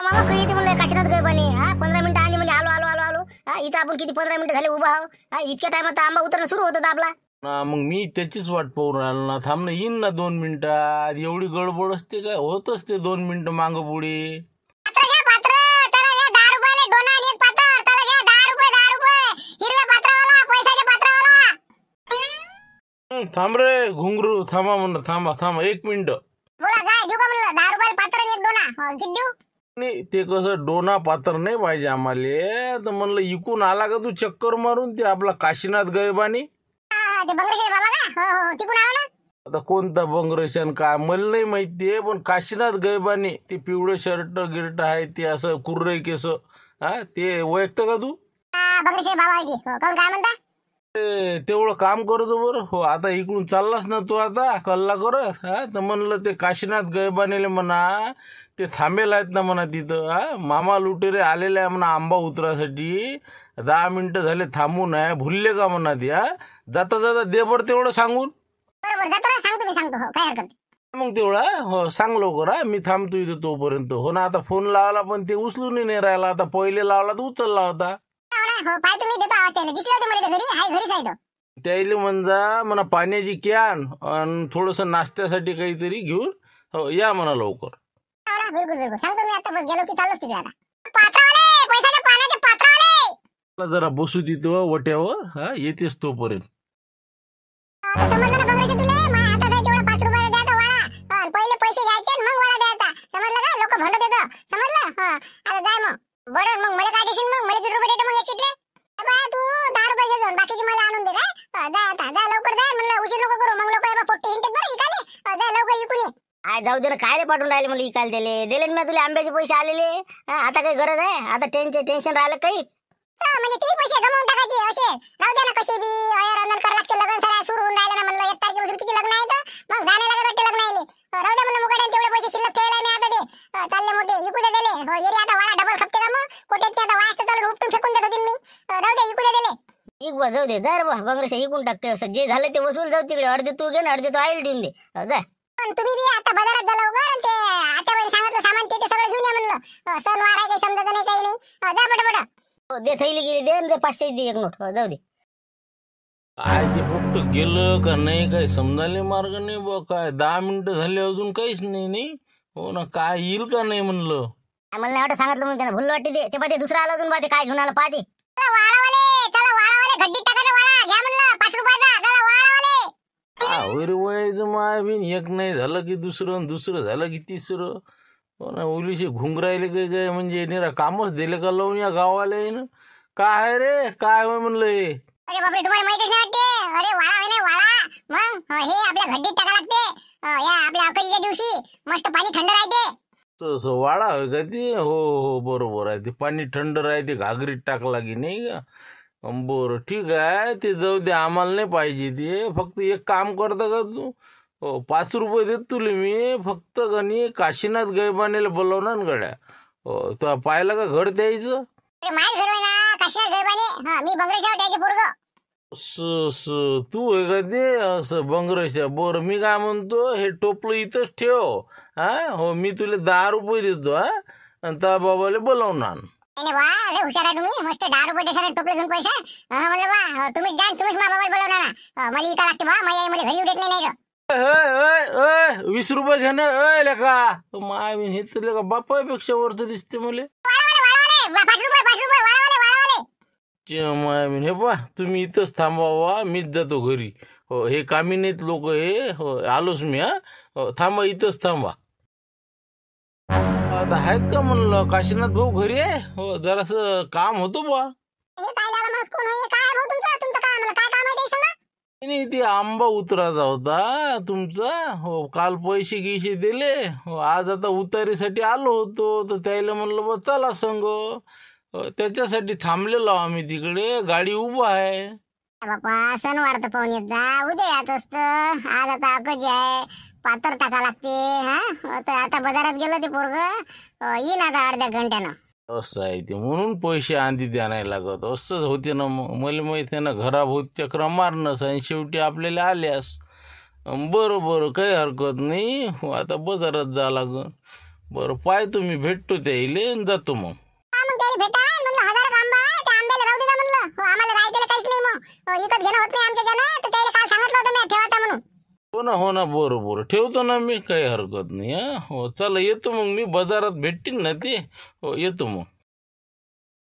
मामा काही येते म्हणलं काशीनाथ गयबानी. 15 मिनिटं आली म्हणजे आलो आलो आलो आलो. इथं आपण किती 15 मिनिटं झाले उभा आहो. इतक्या टायमात आंबा उतरणं सुरू होतं आपला. मग मी त्याचीच वाट पाहून राहिलो ना. थांब ना, येईन ना 2 मिनिटात. एवढी गडबड असते काय? होत असते 2 मिनिटं मागं पुढे. थांब रे घुंगरू, थांबा म्हणलं. थांबा 1 मिनिट. नाही ते कसं डोना पात्र नाही पाहिजे आम्हाला. तर म्हणलं इकून आला का तू चक्कर मारून ते आपला काशीनाथ गयबानी. आता कोणता बंगरेशन काय मला नाही माहितीये, पण काशीनाथ गयबानी ते पिवळं शर्ट गिर्ट आहे ते असं कुर्रे केस, ते ओळखत का तू? तेवढं काम करतो बरं. हो आता इकडून चाललास ना तू आता कल्ला करत. तर म्हणलं ते काशीनाथ गयबानीले म्हणा ते थांबेल आहेत ना म्हणा तिथं. मामा लुटेरे आलेले आहे म्हणा आंबा उतरासाठी. 10 मिनिटं झाले थांबून आहे. भुलले का म्हणा ते. जाता जाता दे बरं तेवढं सांगून. मग तेवढा हो सांग लवकर. मी थांबतो इथं तोपर्यंत. हो ना. आता फोन लावला पण ते उचलून नाही राहिला. आता पहिले लावला तर उचलला होता. त्याला म्हणजा म्हणा पाण्याची कॅन आणि थोडस नाश्त्यासाठी काहीतरी घेऊन हो या म्हणा लवकर. जरा बसू तिथं वट्यावर. येतेस तोपर्यंत. जाऊ दे ना. काय रे पाठवून राहिले मला इकायला दिले मी तुला आंब्याचे पैसे आलेले. आता काही गरज आहे? आता टेन्शन राहिलं काही? म्हणजे ते पैसे गमावून टाकायचे असे राहू द्या ना. कसे बी आयरंदन करायला लागते. लग्न सारा सुरू होऊन राहिले ना म्हणलं. 1 तारखेपासून किती लग्न आहे तर मग जाणे लागत वाटते लग्न आले. राहू द्या म्हणलं. मुकाट्याने तेवढे पैसे शिल्लक ठेवले मी आता. ते चालले मोठे इकू दिले. येरी आता वाळा डबल खपते का मग कोट्यात आता वाजता चालून उपटून फेकून देत होते मी. राहू द्या इकू दिले. इक बा जाऊ दे. जा रे बा बंगरेशा इकून टाकते. असं जे झालं ते वसूल. जाऊ तिकडे. अर्धे तू घे ना अर्धे तू आईल देऊन दे. जा. तुम्ही बी आता बाजारात झाला वगैरे ते आत्याबाईने सांगितलं सामान ते सगळं घेऊन या म्हणलं. सण वार आहे काही समजत नाही काही नाही. जा पटापट. दे थैली गेली दे. 500 दे 1 नोट. जाऊ दे. काय ते फक्त गेलं का नाही काही समजायला मार्ग नाही बा. काय 10 मिनिटं झाले अजून काहीच नाही. हो ना. काय येईल का नाही म्हणलं. मला नाही वाटत सांगितलं म्हणून त्यांना भुल वाटते ते. ते पाहते दुसरा आला अजून पाहते काय घेऊन आला पाहते. गड्डीत टाकायचा वाळा घ्या म्हणलं 5 रुपयाचा. चला वाळावाले. वयाचं मायबीन एक नाही झालं की दुसरं झालं की तिसरं. हो ना. ओलीशी घुंगरायले काय म्हणजे निरा कामच दिले का लावून या गावाला ना. काय रे काय होय म्हणलं हे. अरे बापरे तुम्हाला माहितीच नाही वाटते. अरे वाळा आहे ना वाळा. मग हे आपल्या गड्डीत टाका लागते. या आपल्या अकलीच्या दिवशी मस्त पाणी थंड राहते. तसं वाळा होय का ते. हो बरोबर आहे. ते पाणी थंड राहते घागरीत टाकला की नाही का. बरं ठीक आहे. ते जाऊ दे आम्हाला नाही पाहिजे ते. फक्त एक काम करता का तू. 5 रुपये देत तुले मी. फक्त गणी काशीनाथ गयबानीला बोलवणार ना गड्या. तो पाहिलं का घर द्यायचं. तू आहे का ते असं बंगरेशा. बरं मी काय म्हणतो हे टोपलं इथंच ठेव. हो मी तुला 10 रुपये देतो. आणि त्या बाबाला बोलवणार. हुशार आहे तुम्ही. मस्त 10 रुपये देशाला टोपले घेऊन पैसा. म्हणलं बा तुम्हीच जा तुम्हीच मा बाबाला बोलवणार. मला इका लागते बा. माझ्या मला घरी देत नाही. 20 रुपये घे ना. लेका माय हे तर लेका बापापेक्षा वरत दिसते मला. माय हे पा तुम्ही इथंच थांबावा. मीच जातो घरी. हो हे कामी नाहीत लोक हे. हो आलोच मी. थांबा इथंच थांबा. आता आहेत का म्हणलं काशीनाथ भाऊ घरी आहे. हो जरासं काम होतं बा. नाही ते आंबा उतरायचा होता तुमचा. हो काल पैसे गिसे दिले. हो आज आता उतारीसाठी आलो होतो. तर त्याला म्हणलं बा चला संग. त्याच्यासाठी थांबलेलो आम्ही तिकडे. गाडी उभा आहे. बाप्पा सण वाढत पाहून येत जा. उद्या याच असत. आज आता अकजी आहे. पातर टाका लागते. आता बाजारात गेलं ते पोरग येईन आता अर्ध्या घंट्यानं. असं आहे ते. म्हणून पैसे आधी द्यायला लागत. असंच होते ना. मला माहित आहे ना घराभोवती चक्र मारणंच आणि शेवटी आपल्याला आल्यास. बरं काही हरकत नाही. आता बाजारात जा लागन. बरं पाहतो मी, भेटतो त्याइले आणि जातो मग. मग त्याला भेटा म्हणलं, 1000 आंबा आहे, त्या आंब्याला राहू दे म्हणलं. हो, आम्हाला राहायला काहीच नाही, मग विकत घेणं होत नाही आमच्या जण. तर त्याला काय सांगितलं होतं मी ठेवायचा म्हणून. हो ना बरोबर ठेवतो ना मी, काही हरकत नाही. हा हो चला येतो मग मी, बाजारात भेटतील ना ते. हो येतो मग.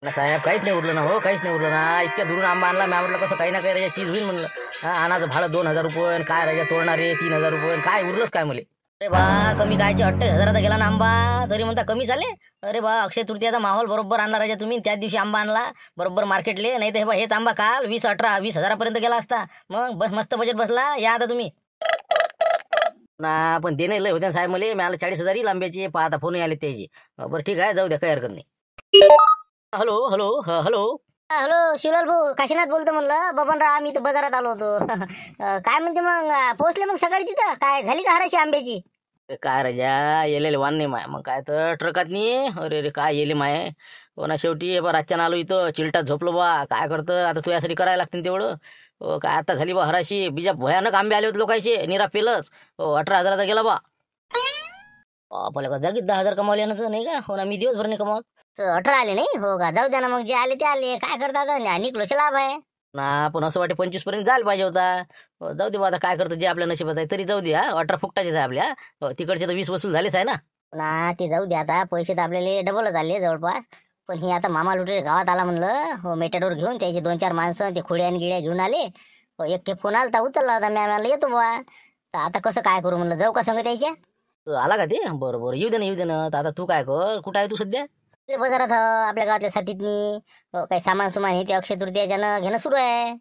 ना साहेब काहीच नाही उरलं ना, हो काहीच नाही उरलं ना. इतक्या दुरून आंबा आणला मी, म्हटलं कसं काही ना काही राजा चीज होईल म्हणलं. हा आणाचं भाडं 2000 रुपये, काय राजा तोडणारे 3000 रुपये, काय उरलंच काय मले. अरे बा कमी कायचे 28,000चा गेला ना आंबा, तरी म्हणता कमी झाले. अरे बा अक्षय तृतीयाचा माहोल बरोबर आणला राजा तुम्ही, त्याच दिवशी आंबा आणला बरोबर मार्केटले. नाही तर हे बा हेच आंबा काल 20,000 गेला असता. मग बस मस्त बजेट बसला. या आता तुम्ही ना, पण देणे लय होते साहेब मले. मला 40,000 येईल आंब्याचे. आता फोन आले त्याची. बरं ठीक आहे, जाऊ द्या, काही हरकत नाही. Hello hello hello hello Shivlal भाऊ, काशीनाथ बोलतो म्हणलं. बबनराव, आम्ही तर बाजारात आलो होतो. काय म्हणते मग, पोहोचले मग सकाळी तिथं? काय झाली का हराशी आंब्याची? काय राजा येलेले वान नाही माय, मग काय तर ट्रकात नाही. अरे रे काय येले माय. हो ना, शेवटी बा रातच्यानं आलो इथं, चिलटात झोपलो बा. काय करतं आता, तुझ्यासाठी करायला लागते तेवढं. हो काय आता झाली बा हराशी. बीजा भयानक आंबे आले होते लोकांचे, निरा पेलच. हो 18,000चा गेला बा. आपल्याला का जागीच 10,000 कमावले ना, तर नाही का. हो ना, मी दिवसभर नाही कमावत. 18 आले नाही? हो का, जाऊ द्या ना मग, जे आले ते आले. काय करतात, निकलोशे लाभ आहे ना. पण असं वाटे 25 पर्यंत जायला पाहिजे होता. हो, जाऊ दे बा, आता काय करतं, जे आपल्या नशिबात आहे तरी जाऊ दे. 18 फुकटाचेच आहे आपल्या. हो, तिकडचे तर 20 वसूल झालेच आहे ना. ना. ते जाऊ द्या, आता पैसे तर आपल्याला डबलच आले जवळपास. पण हे आता मामा लुटे गावात आला म्हणलं. हो, मेटाडोर घेऊन त्याचे 2-4 माणसं ते खोड्या आणि गिड्या घेऊन आले. हो, एक ते फोन आलता, उचलला होता. मी येतो बा. तर आता कसं काय करू म्हणलं, जाऊ का संग त्याच्या? आला का ते? बरं बरं, येऊ दे ना येऊ दे ना. तर आता तू काय कर, कुठं आहे तू सध्या? इकडे बाजारात आपल्या गावातल्या साथीतनी. हो, काही सामान सुमान हे ते अक्षय तृतीयाच्यानं घेणं सुरू आहे.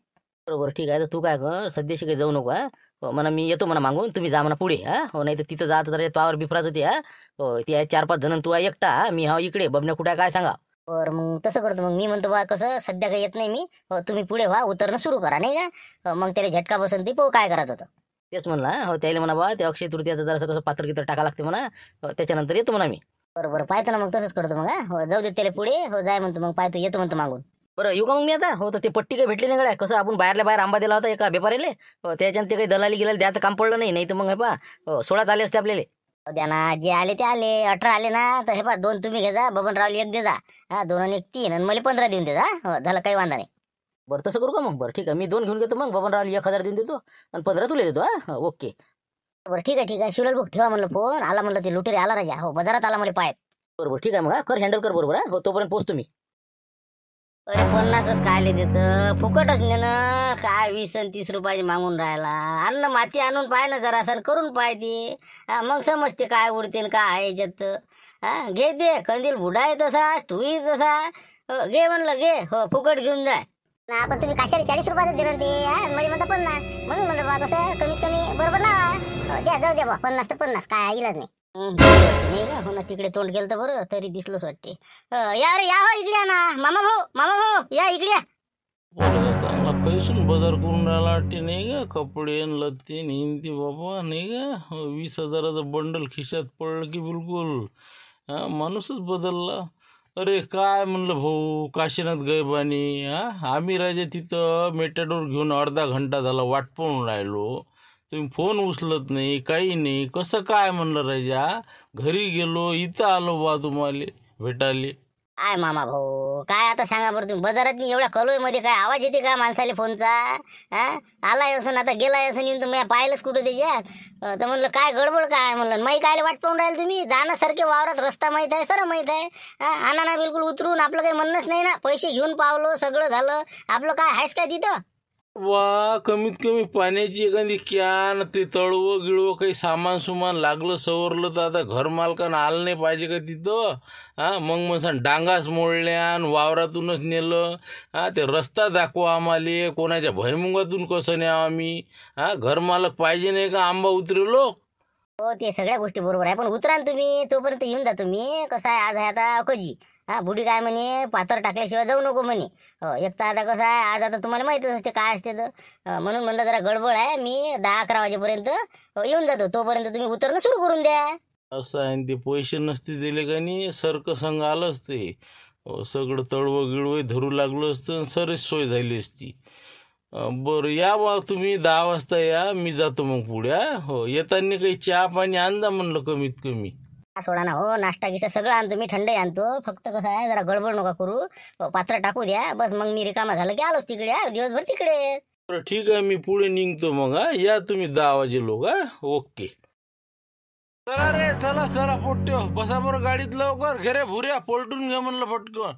बरोबर ठीक आहे. तर तू काय कर, सध्याशी काही जाऊ नको. हा हो, म्हणा मी येतो म्हणा मागून, तुम्ही जा म्हणा पुढे. हा हो, नाही तर तिथं जात तर तवावर बिफरात होती. हा हो, ती आहे 4-5 जण, तू आहे एकटा. मी हा इकडे, बबन्या कुठे आहे काय सांगा. बरं मग तसं करतो. मग मी म्हणतो बा, कसं सध्या काही येत नाही मी. हो, तुम्ही पुढे व्हा, उतरणं सुरू करा नाही का. हो, मग त्याला झटका बसून ती पाहू काय करायचं होतं. तेच म्हणला. हो त्याला म्हणा बा, ते अक्षय तृतीयाचं जरासं कसं पात्र कित्र टाका लागते म्हणा. हो, त्याच्यानंतर येतो म्हणा मी. बरं पाहतो ना, मग तसंच करतो मग. हा हो, जाऊ दे त्याला पुढे. हो, जाय म्हणतो मग, पाहतो येतो म्हणतो मागून. बरं येऊ का मग मी आता? हो, तर ते पट्टी काही भेटली नाही गड्या. कसं आपण बाहेरल्या बाहेर आंबा दिला होता एका व्यापारीले. हो, त्याच्यानं ते काही दलाली गेला द्यायचं काम पडलं नाही. नाही तर मग हे पा हो 16 आले असते आपल्याला. हो, द्या ना, जे आले ते आले. 18 आले ना, तर हे पा 2 तुम्ही घे जा, बबनरावला 1 दे जा. हा 2 आणि 1 3, आणि मला 15 देऊन दे जा. हो, झालं, काही वांधा नाही. बरं तसं करू का मग? बरं ठीक आहे, मी 2 घेऊन घेतो मग. बबनरावला 1000 देऊन देतो आणि 15 तुला देतो. हा ओके. बरं ठीक आहे. शिवलाल भाऊ ठेवा म्हणलं फोन. आला म्हणलं, ते लुटेरे आला राजा. हो, बाजारात आला मला पाहत. बरोबर ठीक आहे मग. हा कर, हँडल कर बरोबर. हा हो, तोपर्यंत पोहोचतो मी. अरे 50च काय देत, फुकटच ने ना. काय 20 आणि 30 रुपयाचे मागून राहिला. अन्न माती आणून पाय ना जरा, सर करून पाय ते. मग समजते काय उडते न काय आहे याच्यात. हा घे दे, कंदील बुडा आहे तसा, तूही तसा. हो, घे म्हणलं घे. हो, फुकट घेऊन जाय ना. पण तुम्ही काशारी 40 रुपयाचं दिलं ते. म्हणजे म्हणता 50, म्हणून म्हणलं बा कसं कमीत कमी बरोबर लावा. हो, द्या, जाऊ द्या बा, 50 तर 50, काय इलाज नाही. नाही का. हो ना, तिकडे तोंड गेलं तर बरं, तरी दिसलंच वाटते. या रे, या हो इकडे या ना. मामा भाऊ या इकडे या. पोरगा चांगला पैसून बाजार करून राहिला वाटते नाही का. कपडे न लत्ते न हिंदी बाबा नाही का. 20,000चं बंडल खिशात पडलं की बिलकुल हा माणूसच बदलला. अरे काय म्हणलं भाऊ, काशीनाथ गैबानी. आम्ही राजा तिथं मेटाडोर घेऊन अर्धा घंटा झाला वाट पाहून राहिलो. तुम्ही फोन उचलत नाही, काही नाही. कसं काय म्हणलं राजा. घरी गेलो, इथं आलो बा तुम्हाला भेटाले. काय मामा भाऊ, काय आता सांगा बरं तुम्ही. बाजारात एवढ्या कलोय मध्ये काय आवाज येते का माणसाले फोनचा? हा आलाय असं आता गेलाय असं येऊन तुम्ही पाहिलंच कुठं त्याच्यात. तर म्हणलं काय गडबड काय म्हणलं. माही काय वाट पाहून राहील तुम्ही. जाण्यासारखे वावरात रस्ता माहीत आहे, सर माहीत आहे. आणा ना बिलकुल उतरून. आपलं काही म्हणणंच नाही ना. पैसे घेऊन पावलो, सगळं झालं. आपलं काय आहेच काय तिथं? वा कमीत कमी पाण्याची एखादी कॅन, ते तळवं गिळवं काही सामान सुमान लागलं सवरलं तर आता घर मालकानं आलं नाही पाहिजे का तिथं. मग सांग डांगाच मोडल्यान वावरातूनच नेलं. ते रस्ता दाखवा आम्हाला. कोणाच्या भयमुंगातून कसं न्यावं आम्ही. घर मालक पाहिजे नाही का आंबा उतरलो. हो, ते सगळ्या गोष्टी बरोबर आहे, पण उतरा ना तुम्ही. तोपर्यंत येऊन जा तुम्ही. कसं आहे, आज आहे आता अकोजी. बुडी काय म्हणे, पाथर टाकल्याशिवाय जाऊ नको म्हणे. हो, एक तर आता कसं आहे, आज आता तुम्हाला माहितच असते काय असते तर. म्हणून म्हणलं जरा गडबड आहे. मी 10-11 वाजेपर्यंत येऊन जातो. तोपर्यंत तुम्ही उतरणं सुरू करून द्या. असं आहे न ते पैसे नसते दिले का नाही सरकं संघ आलं असते. सगळं तळवं गिळवं धरू लागलं असतं आणि सरच सोय झाली असती. बरं या बा तुम्ही 10 वाजता या, मी जातो मग पुढे. हो येताना काही चहा पाणी आणजा म्हणलं कमीत कमी. सोडा ना हो, नाश्ता गिष्टा सगळं आणतो मी, थंड आणतो. फक्त कसं आहे जरा गडबड नका करू, पात्र टाकू द्या बस. मग मी रिकामा झालं की आलोच तिकडे, दिवसभर तिकडे. बरं ठीक आहे, मी पुढे निघतो मग. हा या तुम्ही 10 वाजे लोक. हा ओके. चला रे चला चला पोट्यो, बसा बरं गाडीत लवकर. घे भुऱ्या पलटून घे म्हणलं पटकन.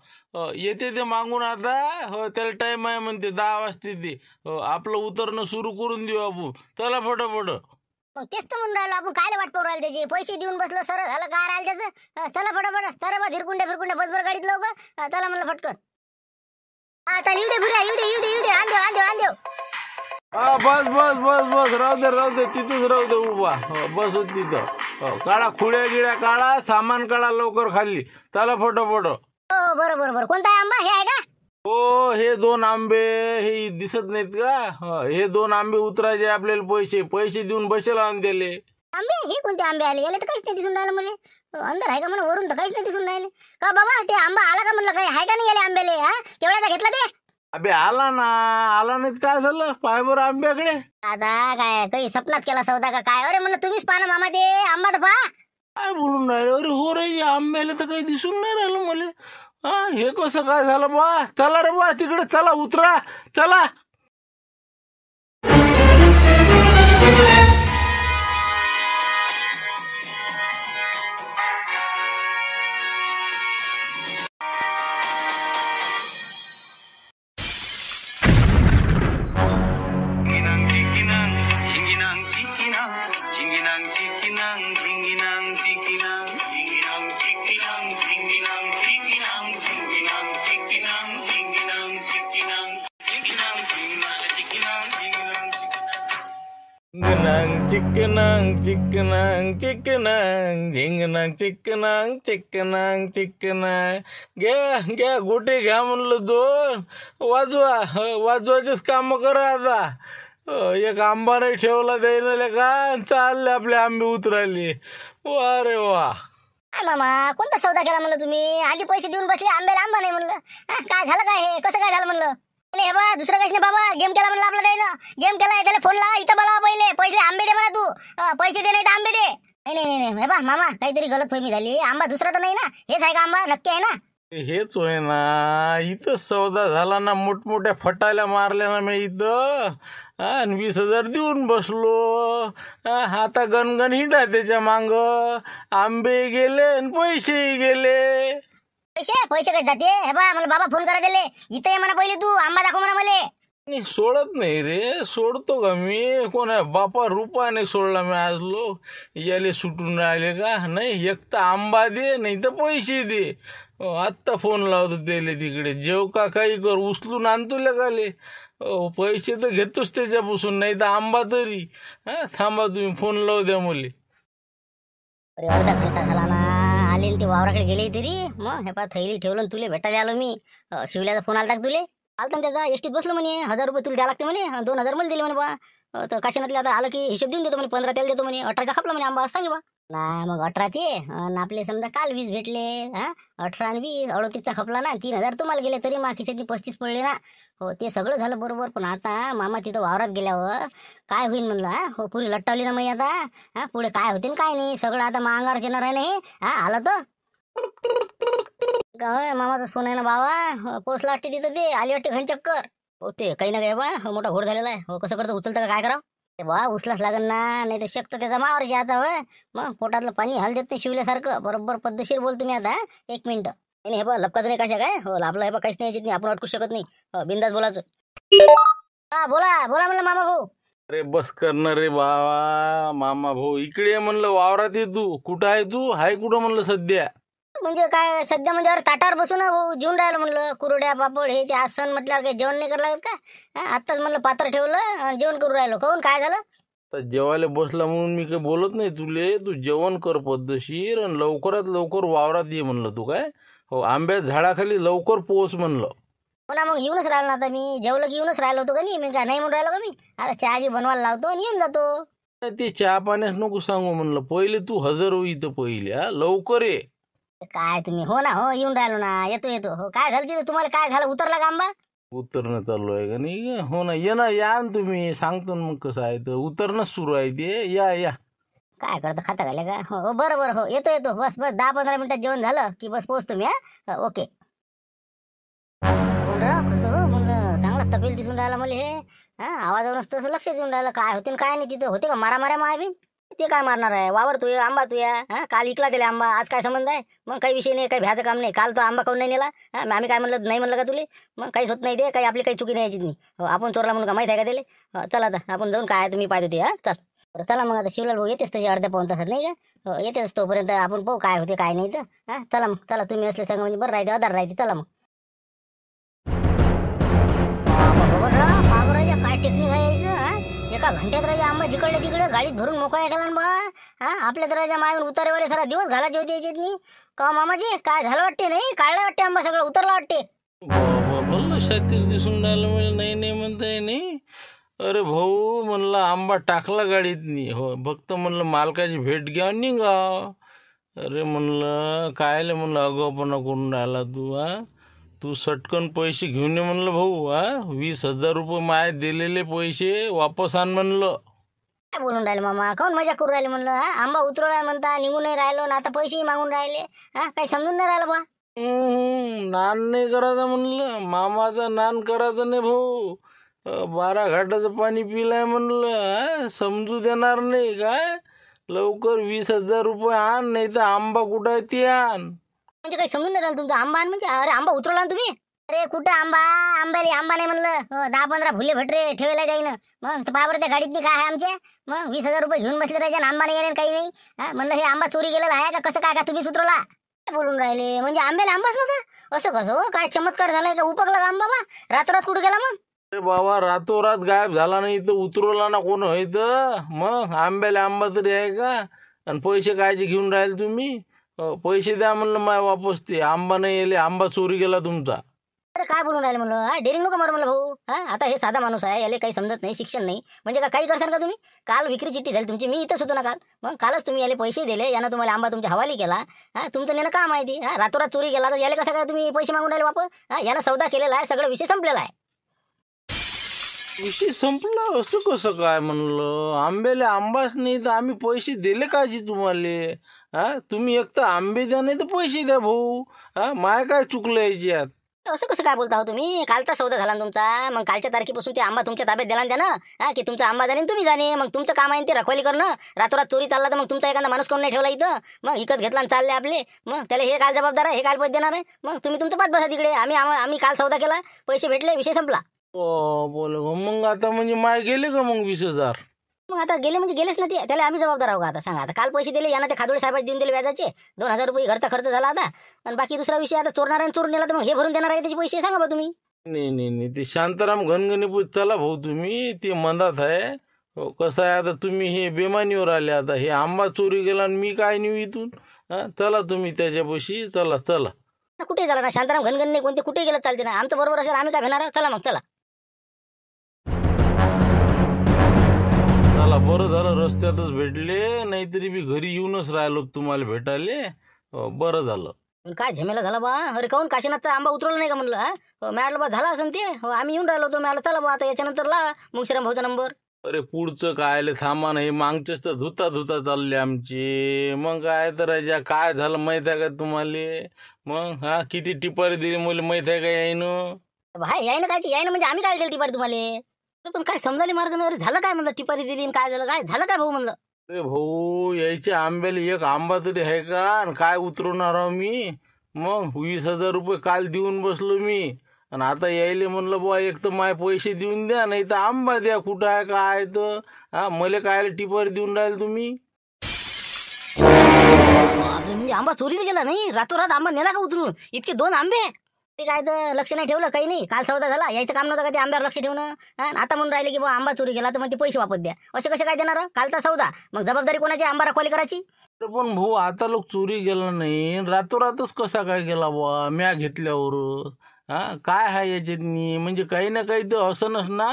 येते ते मागून आता. हो त्याला टाइम आहे म्हणते 10 वाजते ते. आपलं उतरणं सुरू करून देऊ आपण. चला फटाफट. मग तेच तर म्हणून राहिलो, आपण कायला वाट पाहू राहिलो त्याची? पैसे देऊन बसलो, सरळ झालं काय राहिलं त्याचं? चला फटाफट, चला बा, धिरकुंड्या फिरकुंड्या बस बरं गाडीत लवकर. चला म्हणलं फटकन. हा चल, येऊ दे भुऱ्या, येऊ दे आण देव. हा बस बस बस बस, राहू दे तिथंच राहू दे उभा. बस तिथं. काढा खुड्या गिड्या काढा, सामान काढा लवकर खाली. चला फटाफट. हो बरोबर. कोणता आहे आंबा? हे आहे का? हो हे 2 आंबे हे दिसत नाहीत का? हे 2 आंबे उतरायचे आपल्याला. पैसे देऊन बसेल आणून दिले. आंबे? हे कोणते आंबे आले? याला तर काहीच नाही दिसून राहिलं मला. अंदर आहे का म्हणून, वरून तर काहीच नाही दिसून राहिले का बाबा? ते आंबा आला का म्हणलं? काही आहे का नाही याले आंब्याले? हा केवढ्याचा घेतला ते? अबे आला नाहीत काय झालं? पाय बरं आंब्याकडे. आता काय काही सपनात केला सौदा का काय? अरे म्हणलं तुम्हीच पाहा ना मामा, ते आंबा तर पहा. काय बोलून राहिले? अरे हो रे, आंब्याला तर काही दिसून नाही राहिलं मला. हा हे कसं काय झालं बा? चला रे बा तिकडे, चला उतरा चला. चिकनांग चिकनांग घ्या गोटे घ्या म्हणलं 2. वाजवायचेच काम करा आता. एक आंबा नाही ठेवला द्यायला का? चालले आपले आंबे उतरायले. वा रे वा. काय मामा, कोणता सौदा केला म्हणलं तुम्ही? आधी पैसे देऊन बसले, आंब्याला आंबा नाही म्हणलं. काय झालं काय? हे कसं काय झालं म्हणलं? नाही बा, दुसरं काहीच नाही बाबा. गेम केला म्हणलं आपला द्यायनं. गेम केलाय, त्याला फोन लावा, इथं बोलावा पहिले आंबे दे म्हणा तू. पैसे दे नाही तर आंबे दे. नाही हे बा मामा, काहीतरी गलतफहमी झाली. आंबा दुसरा तर नाही ना? हेच आहे का आंबा? नक्की आहे ना? हेच होय ना. इथं सौदा झाला ना, मोठमोठ्या फटायला मारल्या ना मी इथं. आणि 20,000 देऊन बसलो. आता गणगण हिंडा त्याच्या मांग. आंबे गेले आणि पैसेही गेले. पैसे काय जाते? हे बा मला बाबा फोन करा दिले, इथं ये म्हणा पहिले तू, आंबा दाखव म्हणा मला. सोडत नाही रे. सोडतो का मी? कोणा बापा रुपया नाही सोडला मी आज. याले सुटून राहिले का नाही? एक तर आंबा दे नाही तर पैसे दे. आत्ता फोन लावतो त्याले तिकडे. जेव का काही कर, उचलून आणतो लगाले. पैसे तर घेतोच त्याच्यापासून, नाही तर आंबा तरी. थांबा तुम्ही, फोन लावू द्या मुली. अरे अर्धा घंटा झाला ना, आले ते वावराकडे गेले तरी. मग हे पा थैली ठेवलं, तुले भेटायला आलो मी. शिवल्याचा फोन आला तुले? आलता त्याचा. एसटीत बसलो म्हणे. 1000 रुपये तुला द्या लागते म्हणे. 2000 मला दिले म्हणे बा. तर काशीनाथले आता आलं की हिशोब देऊन देतो म्हणे. 15 त्याला देतो म्हणे. 18चा खपला म्हणे आंबा, सांगे बा. नाही मग 18 ते आपले समजा काल 20 भेटले. 18 आणि 20 38चा खपला ना. 3000 तुम्हाला गेले, तरी मा खिशातनी 35 पडले ना. हो ते सगळं झालं बरोबर. पण आता मामा तिथं वावरात गेल्यावर काय होईल म्हणलं? हो पुरी लट्टावली ना मग आता. पुढे काय होते काय नाही, सगळं आता अंगावर येणार आहे नाही. आलं तर काय मामाचाच फोन आहे ना बाबा. पोचला वाटते तिथं, ते आली वाटते घन चक्कर. हो ते काही ना काही बा, मोठा घोड झालेला आहे. हो कसं करतो, उचलतं का काय करावं? बा उचलाच लागेल ना, नाही तर शकतं त्याचा मावर जायचा. होय मग पोटातलं पाणी हल देत नाही शिवल्यासारखं. बरोबर पद्धतशीर बोल तुम्ही आता. 1 मिनिट. नाही हे बा लपकाच नाही कशा काय. हो आपला हे बा काहीच नाही, आपण अटकू शकत नाही. बिंदास बोलायचं. बोला म्हणलं मामा भाऊ. अरे बस करणार रे बाबा. मामा भाऊ इकडे ये म्हणलं, वावरात ये तू. कुठं आहे तू? हाय कुठं म्हणलं सध्या? म्हणजे काय सध्या? म्हणजे अरे ताटावर बसून भाऊ जेवून राहिलं म्हणलं. कुरड्या पापड हे ते. आज सण म्हटल्यावर काही जेवण नाही करायला लागत का? आत्ताच म्हणलं पात्र ठेवलं, जेवण करू राहिलो. काहून काय झालं? तर जेवायला बसला म्हणून मी काही बोलत नाही तुले. तू जेवण कर पद्धतशीर आणि लवकरात लवकर वावरात ये म्हणलं. तू काय हो आंब्या झाडाखाली लवकर पोच म्हणलं. हो ना, मग येऊनच राहिलो ना आता मी. जेवलं की येऊनच राहिलो होतो का नाही? मी काय नाही म्हणून राहिलो का मी? आता चहा बनवायला लावतो आणि येऊन जातो. ते चहा पाण्यास नको सांगू म्हणलं. पहिले तू हजर हो इथं पहिले. लवकर ये. काय तुम्ही? हो ना, हो येऊन राहिलो ना, येतो. हो काय झालं तिथं? तुम्हाला काय झालं? उतरला का आंबा? उतरणं चालू आहे का नाही? हो ना, ये ना, या ना तुम्ही. सांगतो ना मग कसं आहे. तर उतरणंच सुरू आहे ते. या काय करतं खाता घाले का? हो बरं बरं, हो येतो येतो, बस बस 10-15 मिनिटात जेवण झालं की बस पोहोचतो मी. ओके. राव कसं हो म्हणलं, चांगला तपेल दिसून राहिला मला हे. आवाजावरूनच तसं लक्ष देऊन राहिलं काय होते न काय नाही. तिथं होते का मारामाऱ्या मायबीन? ते काय मारणार आहे, वावर तुया आंबा तुया. काल इकला दिला आंबा, आज काय संबंध आहे? मग काही विषय नाही, काही भ्याचं काम नाही. काल तो आंबा काऊन नाही नेला? आम्ही काय म्हणलं नाही म्हणलं का तुले? मग काहीच होत नाही, ते काही आपली काही चुकी नाही यायची नाही. हो आपण चोरला म्हणून का माहिती आहे का त्याले? चला आता आपण जाऊन काय तुम्ही पाहतो ते. चल बरं चला मग, आता शिवलाल भाऊ येतेच तसे अर्ध्या पाऊन तासात नाही का? हो येतेच, तोपर्यंत आपण पाहू काय होते काय नाही तर. चला मग चला, तुम्ही असले सांगा म्हणजे बरं राहते, आधार राहते. चला मग. बाबराजा काय टेक्निक आहे यायचं? एका घंट्यात राजा आंबा जिकडले तिकडे गाडीत भरून मोकळा केला ना बा. आपल्या तर राजा मागून उतारेवाले सारा दिवस घालायचे होते याच्यात नाही का मामाजी? काय झालं वाटते? नाही काढला वाटते आंबा, सगळं उतरला वाटते. बोललं शातीर दिसून राहिलं म्हणजे नाही नाही म्हणताय नाही. अरे भाऊ म्हणलं आंबा टाकला गाडीत नाही. हो फक्त म्हणलं मालकाची भेट घ्या निघा. अरे म्हणलं कायले म्हणलं अगाऊपणा करून राहिला तू. तू सटकन पैसे घेऊन ये म्हणलं भाऊ. 20,000 रुपये माय दिलेले पैसे वापस आण म्हणलं. काय बोलून राहिले मामा? काऊन मजा करून राहिले म्हणलं? आंबा उतरवलाय म्हणता, निघून नाही राहिलो ना, आता पैसेही मागून राहिले. काही समजून नाही राहिलं बा. नान नाही करायचं म्हणलं, मामाचा नान करायचं नाही भाऊ. 12 घाटाचं पाणी पिलाय म्हणलं. समजू देणार नाही काय? लवकर 20,000 रुपये आण, नाही तर आंबा कुठं आहे ते आण. म्हणजे काही समजून नाही राहिलं तुमचा आंबा आण म्हणजे? अरे आंबा उतरवला ना तुम्ही? अरे कुठं आंबा? आंबा नाही म्हणलं. 10-15 भुले भटरे ठेवायला जाईन. मग तर बाबर त्या गाडीत काय आहे आमच्या? मग 20,000 रुपये घेऊन बसले राहायचे, आंबा नाही येणार काही नाही. म्हणलं हे आंबा चोरी गेलेला आहे का कसं काय? का तुम्ही उतरवला? काय बोलून राहिले म्हणजे? आंब्याला आंबाच नव्हता? असं कसं हो? काय चमत्कार झालाय का? उपकला का आंबा बा? रातोरात कुठं गेला मग? अरे बाबा रातोरात गायब झाला नाही तर उतरवला ना कोण होईत? मग आंब्याला आंबा तरी आहे का? आणि पैसे कायचे घेऊन राहिले तुम्ही? पैसे द्या म्हणलं माय वापस. ते आंबा नाही येले, आंबा चोरी गेला तुमचा. अरे काय बोलून राहिले म्हणलं? डेअरिंग नको मारू म्हणलं भाऊ. आता हे साधा माणूस आहे, याला काही समजत नाही, शिक्षण नाही म्हणजे का काही करसान का तुम्ही? काल विक्री चिठ्ठी झाली तुमची, मी इथंच होतो ना काल. मग कालच तुम्ही याला पैसे दिले, यानं तुम्हाला आंबा तुमच्या हवाली केला. तुमचं नेणं काम आहे ती. रातोरात चोरी गेला तर याला कसं काय तुम्ही पैसे मागून राहिले वापस? यानं सौदा केलेला आहे, सगळं विषय संपलेला आहे. विषय संपला असं कसं काय म्हणलं? आंब्याला आंबाच नाही तर आम्ही पैसे दिले कायचे तुम्हाला? तुम्ही एक तर आंबे द्या नाही तर पैसे द्या भाऊ. माय काय चुकलं याच्यात? असं कसं काय बोलता हो तुम्ही? कालचा सौदा झाला ना तुमचा, मग कालच्या तारखेपासून ते आंबा तुमच्या ताब्यात दिला ना त्यानं. की तुमचा आंबा जाणे तुम्ही जाणे. मग तुमचं काम आहे ते रखवाली करणं. रातोरात चोरी चालला तर मग तुमचा एखादा माणूस कोण नाही ठेवला इथं? मग इकत घेतला आणि चालले आपले. मग त्याला हे काय जबाबदार आहे? हे काय पैसे देणार आहे? मग तुम्ही तुमचं पाठ बसा तिकडे. आम्ही काल सौदा केला, पैसे भेटले, विषय संपला. बोल मग आता म्हणजे माय गेले का मग 20,000? मग आता गेले म्हणजे गेलेच ना ते, त्याला आम्ही जबाबदार आहोत का? आता सांगा, आता काल पैसे दिले यानं, ते खादोळे साहेबांनी देऊन दिले व्याजाचे 2,000 रुपये घरचा खर्च झाला आता. आणि बाकी दुसरा विषय, आता चोरणाऱ्याने चोरून नेला तर मग हे भरून देणार आहे त्याचे पैसे? सांगा बा तुम्ही. नाही नाही नाही, ते शांताराम घनगणीपूर चला भाऊ तुम्ही, ते मंदात आहे. कसं आहे आता तुम्ही हे बेमानीवर आले. आता हे आंबा चोरी गेला आणि मी काय नेऊ इथून? चला तुम्ही त्याच्यापाशी, चला चला. कुठे झाला ना शांताराम घनगण नाही कोणते, कुठे गेलं चालते ना. आमचं बरोबर असेल, आम्ही काय भेटणार आहोत? चला मग चला. चला बरं झालं रस्त्यातच भेटले, नाहीतरी मी घरी येऊनच राहिलो तुम्हाला भेटायले. बरं झालं. पण काय झमेला झाला बा? अरे काऊन काशीनाथचा आंबा उतरवला नाही का म्हणलं? मॅडला बा झाला असं ते. आम्ही येऊन राहिलो होतो, मॅडला चला बा आता याच्यानंतर ला मुंगशीराम भाऊचा नंबर. अरे पुढचं काय सामान हे मागचेच तर धुता धुता चालले आमचे. मग काय तर राजा काय झालं माहित आहे का तुम्हाला? मग किती टिपारी दिली मला माहित आहे का यायनं? भाई यायनं काय यायनं म्हणजे आम्ही काय दिली टिपारी तुम्हाला? पण काय समजाले मार्ग नाही. अरे झालं काय म्हणलं? टिपारी दिली काय झालं? काय झालं काय भाऊ म्हणलं? अरे भाऊ यायच्या आंब्याला एक आंबा तरी आहे का? आणि काय उतरवणार आहो मी? मग 20,000 रुपये काल देऊन बसलो मी, आणि आता यायले म्हणलं बुवा एक तर माय पैसे देऊन द्या, नाही तर आंबा द्या. कुठं आहे काय तर? मला काय टिपारी देऊन राहिले तुम्ही? म्हणजे आंबा चोरीला गेला नाही? रातोरात आंबा नेला का उतरून? इतके 2 आंबे? ते काय तर लक्ष नाही ठेवलं, काही नाही. काल सौदा झाला, यायचं काम नव्हतं का ते आंब्यावर लक्ष ठेवणं? आता म्हणून राहिले की बा आंबा चोरी गेला तर मग ते पैसे वापस द्या. असे कसे काय देणार? कालचा सौदा, मग जबाबदारी कोणाची? आंबा रखवाली करायची. पण भाऊ आता लोक चोरी गेला नाही, रातोरातच कसा काय गेला बुवा म्या घेतल्यावर? काय आहे याच्यातनी? म्हणजे काही ना काही तर असनच ना.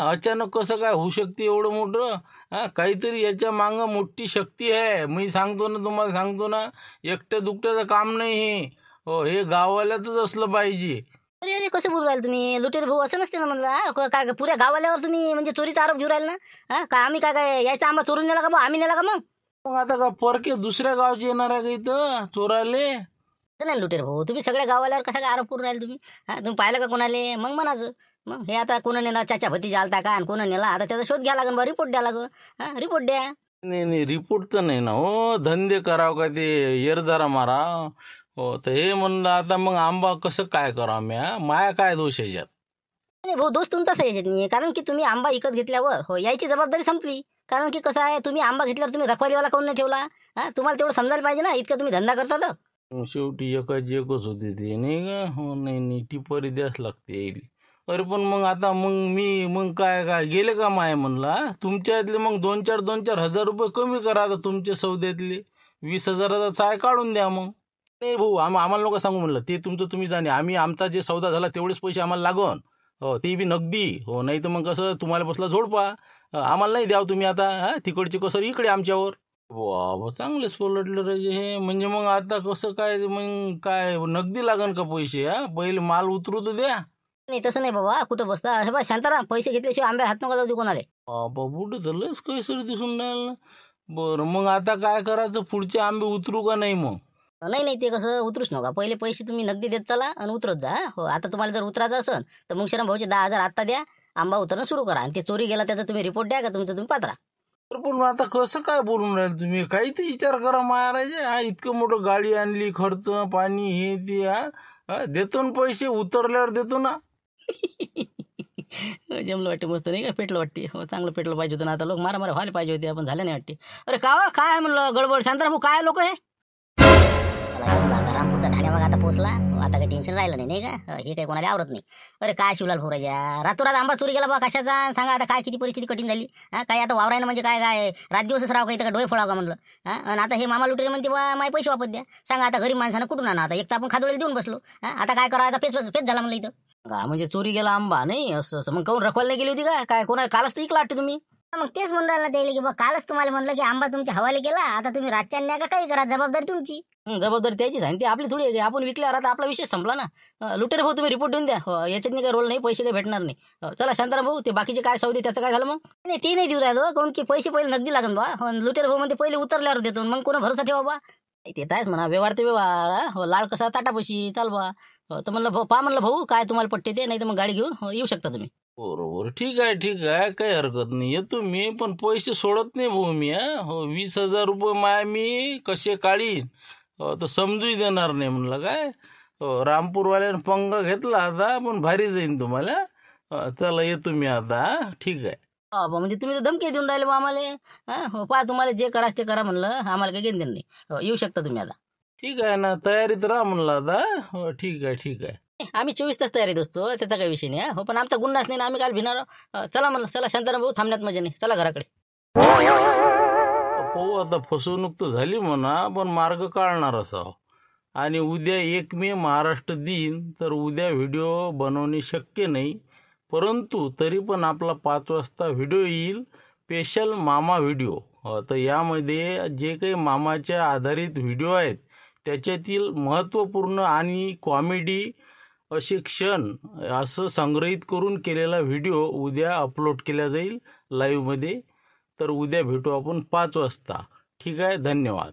अचानक कसं काय होऊ शकते एवढं मोठं? काहीतरी याच्या मागं मोठी शक्ती आहे. मी सांगतो ना, तुम्हाला सांगतो ना, एकट्या दुकट्याचं काम नाही हे. हे गावाल्यातच असलं पाहिजे. अरे अरे कसं बोलू राहिले तुम्ही? लुटेर भाऊ असं नसते ना म्हणलं. काय पुऱ्या गावाल्यावर तुम्ही म्हणजे चोरीचा आरोप घेऊ राहिले ना? काय आम्ही काय यायचा आंबा चोरून नेला का बा? आम्ही नेला का मग? मग आता का परके दुसऱ्या गावचे येणार आहे का इथं चोराले? असं नाही लुटेर भाऊ, तुम्ही सगळ्या गावाल्यावर कसा काय आरोप करून राहिले तुम्ही? तुम्ही पाहिलं का कोणाले? मग म्हणाचं मग हे आता कोणा नेला, चाचा भतीजा आलता का आणि कोणा नेला, आता त्याचा शोध घ्या लागेल बा, रिपोर्ट द्या लागेल. रिपोर्ट द्या. नाही नाही, रिपोर्ट तर नाही ना हो, धंदे करावं का ते येरदारा मारा. हो तर हे म्हणलं आता मग आंबा कसं काय करावं म्या, माया काय दोष याच्यात? नाही भाऊ, दोष तुमचाच आहे याच्यात नाही, कारण की तुम्ही आंबा विकत घेतल्यावर हो याची जबाबदारी संपली. कारण की कसं आहे, तुम्ही आंबा घेतल्यावर तुम्ही रखवालीवाला काऊन नाही ठेवला? तुम्हाला तेवढं समजायला पाहिजे ना, इतकं तुम्ही धंदा करता तर. शेवटी एकाची एकच होती ती नाही का. हो नाही नाही, टिपरी द्यास लागते येईल. अरे पण मग आता मग काय काय गेले का माय म्हणला, तुमच्यातले मग 2-4 हजार रुपये कमी करा आता, तुमच्या सौद्यातले 20,000चा चाय काढून द्या मग. नाही भाऊ, आम्हाला नको सांगू म्हणलं, ते तुमचं तुम्ही जाणे, आम्ही आमचा जे सौदा झाला तेवढेच पैसे आम्हाला लागन. हो ते बी नगदी. हो नाही तर मग कसं तुम्हाला बसला झोडपा, आम्हाला नाही द्याव तुम्ही आता. तिकडची कसं इकडे आमच्यावर. वा चांगलेच पलटलं रे हे. म्हणजे मग आता कसं काय, मग काय नगदी लागन का पैसे? पहिले माल उतरू तर द्या. नाही तसं नाही बाबा, कुठं बसता हे बा शांताराम, पैसे घेतल्याशिवाय आंबे हात नका जाऊ दे कोणाला. बाबा बुडं झालंच काही सर दिसून राहिलं. बरं मग आता काय करायचं, पुढचे आंबे उतरू का नाही मग? नाही नाही, ते कसं उतरूच नका, पहिले पैसे तुम्ही नगदी देत चला आणि उतरत जा. हो आता तुम्हाला जर उतरायचं असेल तर मग शरम भाऊचे 10,000 आत्ता द्या, आंबा उतरणं सुरू करा, आणि ते चोरी गेला त्याचा तुम्ही रिपोर्ट द्या का तुमचं तुम्ही पात्रा. पण आता कसं काय बोलून राहिले तुम्ही, काही ते विचार करा महाराज. इतकं मोठं गाडी आणली, खर्च पाणी हे ते. देतो ना पैसे, उतरल्यावर देतो ना. जमलं वाटते मस्त नाही का, पेटलं वाटते. हो चांगलं पेटलं पाहिजे होतं ना, आता लोक मारा व्हायला पाहिजे होते, आपण झाले नाही वाटते. अरे काय आहे म्हणलं गडबड, शांताराम भाऊ काय लोक आहे? रामपूरचा ढाण्या बघा आता पोहोचला. आता काही टेन्शन राहिलं नाही का, हे काही कोणाला आवरत नाही. अरे काय शिवलाल भोराजा, रातोरात आंबा चोरी गेला बा कशाचा, सांगा आता काय किती परिस्थिती कठीण झाली. काय आता वावरायनं म्हणजे काय रात दिवसच राव काही तर डोळे फोडावं का म्हणलं. आणि आता हे मामा लुटेरे म्हणते बा माय पैसे वापस द्या. सांगा आता गरीब माणसानं कुठून आणा, आता एक तर आपण खादोळे देऊन बसलो. आता काय करावं, आता पेच झाला म्हणलं इथं. म्हणजे चोरी गेला आंबा नाही असं मग काऊन रखवायला नाही गेली होती काय कोणा कालच तर इकला वाटते तुम्ही? मग तेच म्हणून राहिला त्याला की बा कालच तुम्हाला म्हणलं की आंबा तुमच्या हवाले केला, आता तुम्ही रातच्या न्या का काही करा, जबाबदारी तुमची. जबाबदारी त्याचीच आहे, ती आपली थोडी आहे. आपण विकल्यावर आता आपला विषय संपला ना. लुटेर भाऊ तुम्ही रिपोर्ट देऊन द्या. याच्यात काही रोल नाही, पैसे काही भेटणार नाही. चला शांताराम भाऊ, ते बाकीचे काय सौदे त्याचं काय झालं मग? नाही ते नाही देऊ राहिलो, काऊन की पैसे पहिले नगदी लागन बा. लुटेर भाऊ म्हणते पहिले उतरल्यावर देतो, मग कोणा भरोसा ठेवा बा. ते आहेच म्हणा, व्यवहार ते व्यवहार. हो लाळ कसा ताटापशी चाल बा. तर म्हणलं म्हणलं भाऊ काय तुम्हाला पट्टे ते, नाही तर मग गाडी घेऊन येऊ शकता तुम्ही. बरोबर, ठीक आहे, काही हरकत नाही, येतो मी. पण पैसे सोडत नाही भाऊ मी. हो 20,000 रुपये माया मी कसे काढीन, तर समजूही देणार नाही म्हणलं काय. हो रामपूरवाल्यानं पंगा घेतला आता, पण भारी जाईन तुम्हाला. चला येतो मी आता. ठीक आहे. म्हणजे तुम्ही तर धमकी देऊन राहिले बा आम्हाला. हो पहा तुम्हाला जे करायचं ते करा म्हणलं, आम्हाला काही घेणं देणं नाही. येऊ शकता तुम्ही आता. ठीक आहे ना, तयारीत राहा म्हणलं आता. हो ठीक आहे. आम्ही 24 तास तयारीत असतो, त्याचा काही विषय नाही. हो पण आमचा गुन्हाच नाही ना, आम्ही काय भिणार. चला म्हणलं, चला शांताराम भाऊ, थांबण्यात मजा नाही, चला घराकडे. पाहू आता, फसवणूक तर झाली म्हणा, पण मार्ग काढणार असावं. आणि उद्या 1 मे महाराष्ट्र दिन, तर उद्या व्हिडिओ बनवणे शक्य नाही. परंतु तरी पण आपला 5 वाजता व्हिडिओ येईल, स्पेशल मामा व्हिडिओ. तर यामध्ये जे काही मामाच्या आधारित व्हिडिओ आहेत त्याच्यातील महत्त्वपूर्ण आणि कॉमेडी असे क्षण असं संग्रहित करून केलेला व्हिडिओ उद्या अपलोड केला जाईल लाईव्हमध्ये. तर उद्या भेटू आपण 5 वाजता. ठीक आहे, धन्यवाद.